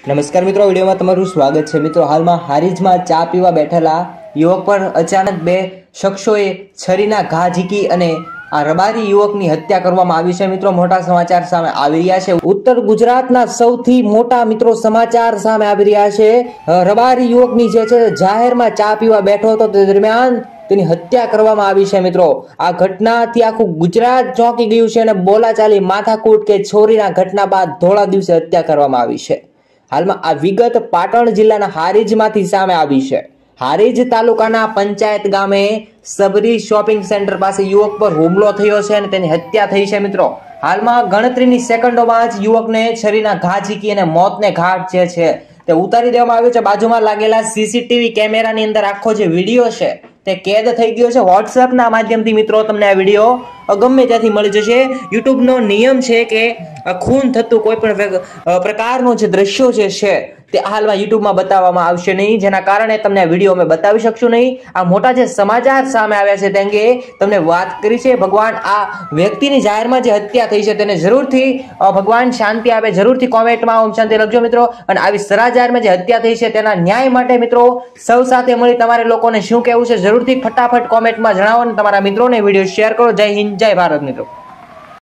નમસ્કાર મિત્રો, વિડીયોમાં તમારું સ્વાગત છે। મિત્રો, હાલમાં હારીજમાં ચા પીવા બેઠેલા યુવક પર અચાનક બે શખ્સોએ છરીના ઘા ઝીકી અને આ રબારી યુવકની હત્યા કરવામાં આવી છે। મિત્રો, મોટા સમાચાર સામે આવી રહ્યા છે। ઉત્તર ગુજરાતના સૌથી મોટા મિત્રો સમાચાર સામે આવી રહ્યા છે। રબારી યુવકની જે છે જાહેરમાં ચા પીવા બેઠો હતો તે દરમિયાન તેની હત્યા કરવામાં આવી છે। મિત્રો, આ ઘટનાથી આખું ગુજરાત ચોંકી ગયું છે અને બોલાચાલી માથાકૂટ કે ચોરીના ઘટના બાદ ધોળા દિવસે હત્યા કરવામાં આવી છે। હાલમાં આ વિગત પાટણ જિલ્લાના હારીજમાંથી સામે આવી છે। હારીજ તાલુકાના પંચાયત ગામે સબરી શોપિંગ સેન્ટર પાસે યુવક પર હુમલો થયો છે અને તેની હત્યા થઈ છે। મિત્રો, હાલમાં ગણતરીની સેકન્ડોમાં જ યુવકને છરીના ઘા ઝીકી અને મોતને ઘાટ જે છે તે ઉતારી દેવામાં આવ્યો છે। બાજુમાં લાગેલા સીસીટીવી કેમેરાની અંદર આખો જે વિડીયો છે તે કેદ થઈ ગયો છે। વોટ્સએપના માધ્યમથી મિત્રો તમને આ વિડીયો ગમે ત્યાંથી મળી જશે। યુટ્યુબનો નિયમ છે કે ખૂન થતું કોઈ પણ પ્રકારનું જે દ્રશ્યો છે તે હાલમાં યુટ્યુબમાં બતાવવામાં આવશે નહીં, જેના કારણે તમને આ વિડીયો અમે બતાવી શકશું નહીં। આ મોટા જે સમાચાર સામે આવ્યા છે તે અંગે તમને વાત કરી છે। ભગવાન આ વ્યક્તિની જાહેરમાં જે હત્યા થઈ છે તેને જરૂરથી ભગવાન શાંતિ આપે। જરૂરથી કોમેન્ટમાં ઓમ શાંતિ લખજો મિત્રો। અને આવી સરા જાહેરમાં જે હત્યા થઈ છે તેના ન્યાય માટે મિત્રો સૌ સાથે મળી તમારે લોકોને શું કહેવું છે જરૂરથી ફટાફટ કોમેન્ટમાં જણાવો અને તમારા મિત્રોને વિડીયો શેર કરો। જય હિન્દ, જય ભારત મિત્રો।